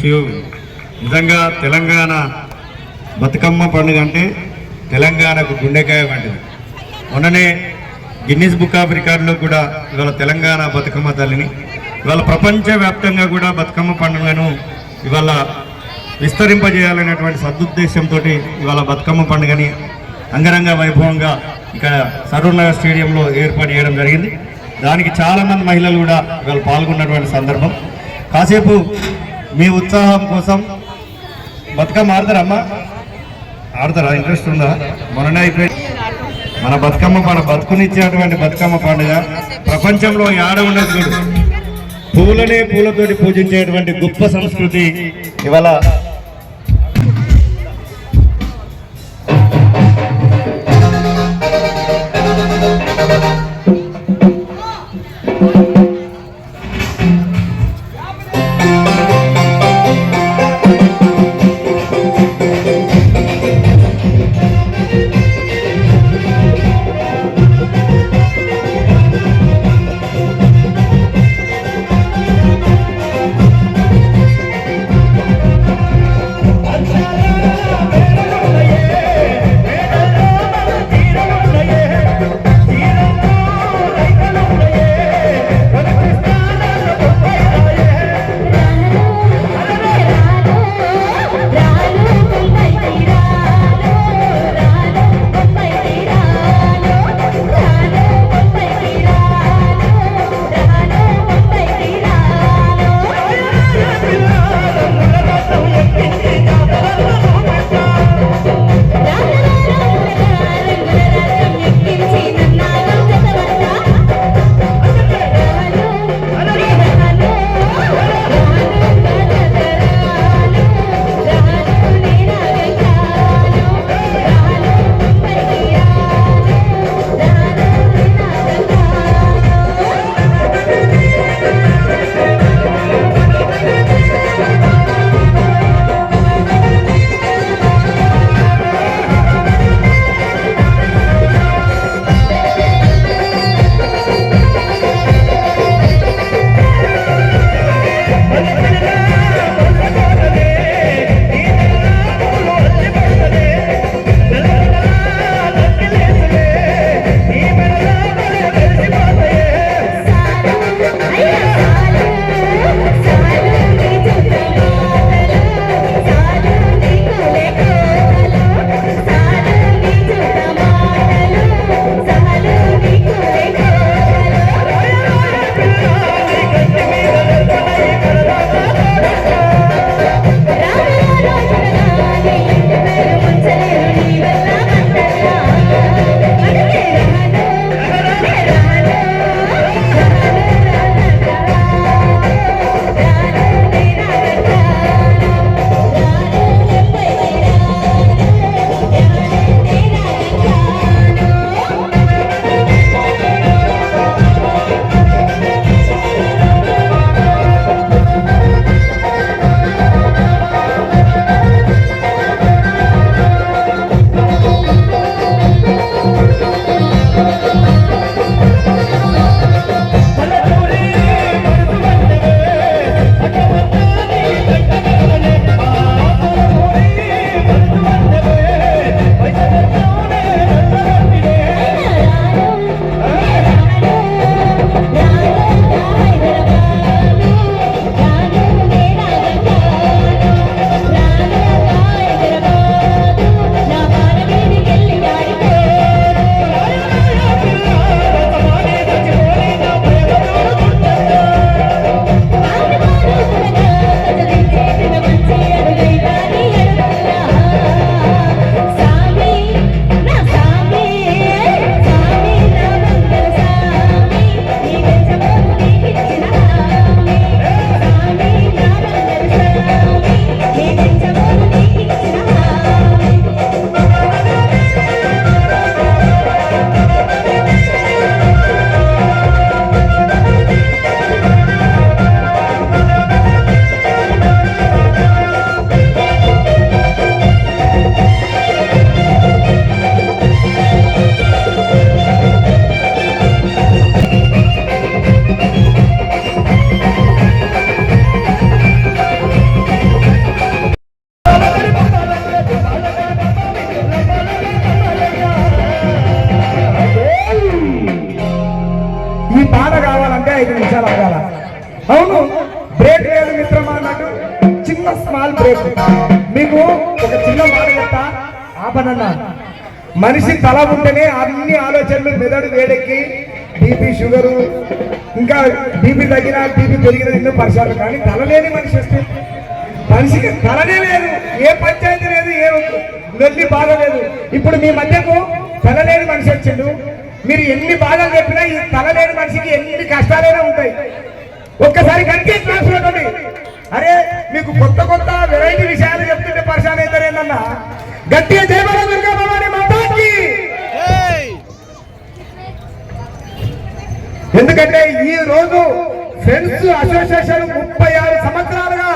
నిజంగా తెలంగాణ బతుకమ్మ పండుగ అంటే తెలంగాణకు గుండెకాయ వంటిది. మొన్ననే గిన్నిస్ బుక్ ఆఫ్ రికార్డులో కూడా ఇవాళ తెలంగాణ బతుకమ్మ తల్లిని ఇవాళ ప్రపంచవ్యాప్తంగా కూడా బతుకమ్మ పండుగను ఇవాళ విస్తరింపజేయాలనేటువంటి సదుద్దేశంతో ఇవాళ బతుకమ్మ పండుగని అంగరంగ వైభవంగా ఇక్కడ సరూర్ నగర్ స్టేడియంలో ఏర్పాటు చేయడం జరిగింది. దానికి చాలామంది మహిళలు కూడా ఇవాళ పాల్గొన్నటువంటి సందర్భం. కాసేపు మీ ఉత్సాహం కోసం బతుకమ్మ ఆడతారమ్మా? ఆడతారా? ఇంట్రెస్ట్ ఉందా? మొన్ననే అయిపోయింది మన బతుకమ్మ పండుగ. బతుకునిచ్చేటువంటి బతుకమ్మ పండుగ ప్రపంచంలో ఆడ ఉండదు. పూలనే పూలతోటి పూజించేటువంటి గొప్ప సంస్కృతి ఇవాళ స్మాల్ బ్రేక్. మీకు ఒక చిన్న మాట చెప్తా, ఆపనన్నా. మనిషి తల ఉంటేనే అన్ని ఆలోచనలు మెదడు వేడెక్కి బీపీ షుగరు ఇంకా బీపీ తగ్గిన బీపీ పెరిగిన ఎన్నో పరిసరాలు. కానీ తలలేని మనిషి వస్తే మనిషికి తలనే లేదు, ఏ పంచాయతీ లేదు, ఏ వెళ్ళి బాధ లేదు. ఇప్పుడు మీ మధ్యకు తలలేని మనిషి వచ్చిండు. మీరు ఎన్ని బాధలు చెప్పినా ఈ తలలేని మనిషికి ఎన్ని కష్టాలైనా ఉంటాయి. ఒక్కసారి గట్టి క్లాస్ పెట్టండి. అరే మీకు కొత్త కొత్త వెరైటీ విషయాలు చెప్తుంటే పరిశాన్ అవుతారేందన్నా. గట్టిగా జయమని దుర్గా భవాని మాతాకి. ఎందుకంటే ఈ రోజు ఫ్రెండ్స్ అసోసియేషన్ 36 సంవత్సరాలుగా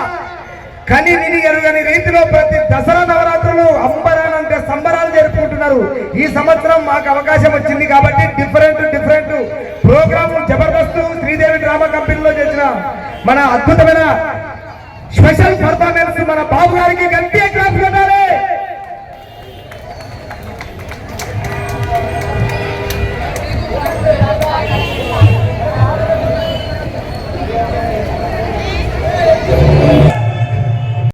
కని విని ఎరుగని రీతిలో ప్రతి దసరా నవరాత్రులు అంబరాలంటే సంబరాలు జరుపుకుంటున్నారు. ఈ సంవత్సరం మాకు అవకాశం వచ్చింది కాబట్టి different programme Jabardasth Sridevi drama కంపెనీలో చేసిన మన అద్భుతమైన స్పెషల్ పర్ఫార్మెన్స్ మన బాబు గారికి